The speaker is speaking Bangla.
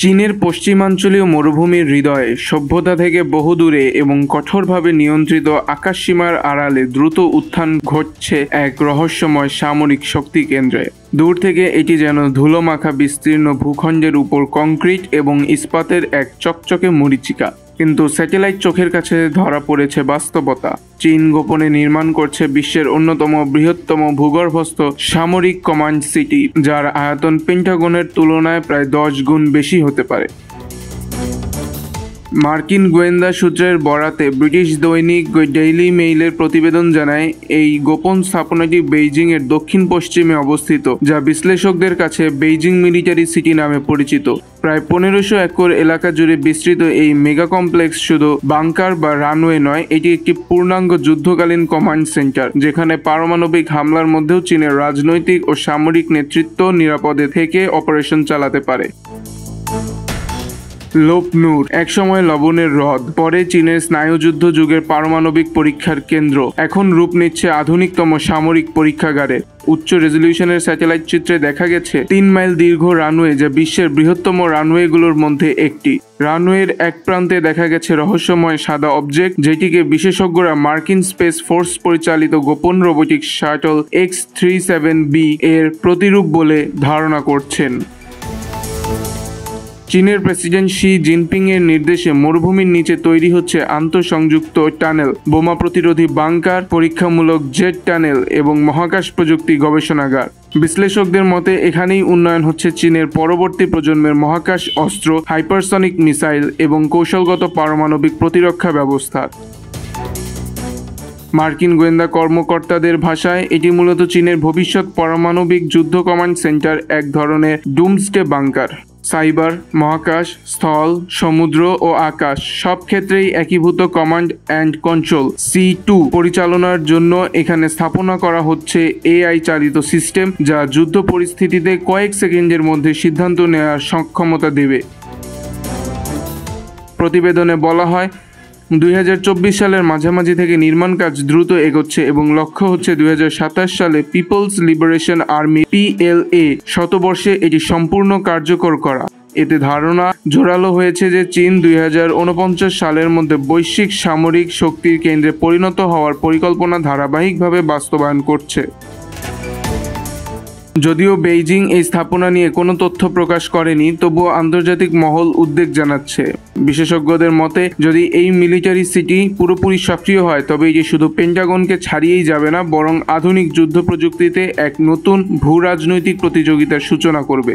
চীনের পশ্চিমাঞ্চলীয় মরুভূমির হৃদয়ে সভ্যতা থেকে বহুদূরে এবং কঠোরভাবে নিয়ন্ত্রিত আকাশসীমার আড়ালে দ্রুত উত্থান ঘটছে এক রহস্যময় সামরিক শক্তি কেন্দ্রে। দূর থেকে এটি যেন ধুলোমাখা বিস্তীর্ণ ভূখণ্ডের উপর কংক্রিট এবং ইস্পাতের এক চকচকে মরীচিকা, কিন্তু স্যাটেলাইট চোখের কাছে ধরা পড়েছে বাস্তবতা। চীন গোপনে নির্মাণ করছে বিশ্বের অন্যতম বৃহত্তম ভূগর্ভস্থ সামরিক কমান্ড সিটি, যার আয়তন পেন্টাগনের তুলনায় প্রায় 10 গুণ বেশি হতে পারে। মার্কিন গোয়েন্দা সূত্রের বরাতে ব্রিটিশ দৈনিক ডেইলি মেইলের প্রতিবেদন জানায়, এই গোপন স্থাপনাটি বেইজিংয়ের দক্ষিণ পশ্চিমে অবস্থিত, যা বিশ্লেষকদের কাছে বেইজিং মিলিটারি সিটি নামে পরিচিত। প্রায় 1500 একর এলাকা জুড়ে বিস্তৃত এই মেগা কমপ্লেক্স শুধু বাংকার বা রানওয়ে নয়, এটি একটি পূর্ণাঙ্গ যুদ্ধকালীন কমান্ড সেন্টার, যেখানে পারমাণবিক হামলার মধ্যেও চীনের রাজনৈতিক ও সামরিক নেতৃত্ব নিরাপদে থেকে অপারেশন চালাতে পারে। লোপনুর, একসময় লবণের হ্রদ, পরে চীনের স্নায়ুযুদ্ধ যুগের পারমাণবিক পরীক্ষার কেন্দ্র, এখন রূপ নিচ্ছে আধুনিকতম সামরিক পরীক্ষাগারে। উচ্চ রেজলিউশনের স্যাটেলাইট চিত্রে দেখা গেছে 3 মাইল দীর্ঘ রানওয়ে, যা বিশ্বের বৃহত্তম রানওয়েগুলোর মধ্যে একটি। রানওয়ের এক প্রান্তে দেখা গেছে রহস্যময় সাদা অবজেক্ট, যেটিকে বিশেষজ্ঞরা মার্কিন স্পেস ফোর্স পরিচালিত গোপন রোবোটিক শাটল X-37B এর প্রতিরূপ বলে ধারণা করছেন। চীনের প্রেসিডেন্ট শি জিনপিং এর নির্দেশে মরুভূমির নিচে তৈরি হচ্ছে আন্তঃসংযুক্ত টানেল, বোমা প্রতিরোধী বাংকার, পরীক্ষামূলক জেট টানেল এবং মহাকাশ প্রযুক্তি গবেষণাগার। বিশ্লেষকদের মতে এখানেই উন্নয়ন হচ্ছে চীনের পরবর্তী প্রজন্মের মহাকাশ অস্ত্র, হাইপারসনিক মিসাইল এবং কৌশলগত পারমাণবিক প্রতিরক্ষা ব্যবস্থা। মার্কিন গোয়েন্দা কর্মকর্তাদের ভাষায় এটি মূলত চীনের ভবিষ্যৎ পারমাণবিক যুদ্ধ কমান্ড সেন্টার, এক ধরনের ডুমসডে বাংকার। সাইবার, মহাকাশ, স্থল, সমুদ্র ও আকাশ সব ক্ষেত্রেই একীভূত কমান্ড অ্যান্ড কন্ট্রোল C2 পরিচালনার জন্য এখানে স্থাপনা করা হচ্ছে AI চালিত সিস্টেম, যা যুদ্ধ পরিস্থিতিতে কয়েক সেকেন্ডের মধ্যে সিদ্ধান্ত নেওয়ার সক্ষমতা দেবে। প্রতিবেদনে বলা হয়, 2024 সালের মাঝামাঝি থেকে নির্মাণ কাজ দ্রুত এগোচ্ছে এবং লক্ষ্য হচ্ছে 2027 সালে পিপলস লিবারেশন আর্মি PLA শতবর্ষে এটি সম্পূর্ণ কার্যকর করা। এতে ধারণা জোরালো হয়েছে যে চীন 2049 সালের মধ্যে বৈশ্বিক সামরিক শক্তির কেন্দ্রে পরিণত হওয়ার পরিকল্পনা ধারাবাহিকভাবে বাস্তবায়ন করছে। যদিও বেইজিং এই স্থাপনা নিয়ে কোনো তথ্য প্রকাশ করেনি, তবুও আন্তর্জাতিক মহল উদ্বেগ জানাচ্ছে। বিশেষজ্ঞদের মতে, যদি এই মিলিটারি সিটি পুরোপুরি সক্রিয় হয়, তবে এটি শুধু পেন্টাগনকে ছাড়িয়েই যাবে না, বরং আধুনিক যুদ্ধ প্রযুক্তিতে এক নতুন ভূ রাজনৈতিক প্রতিযোগিতার সূচনা করবে।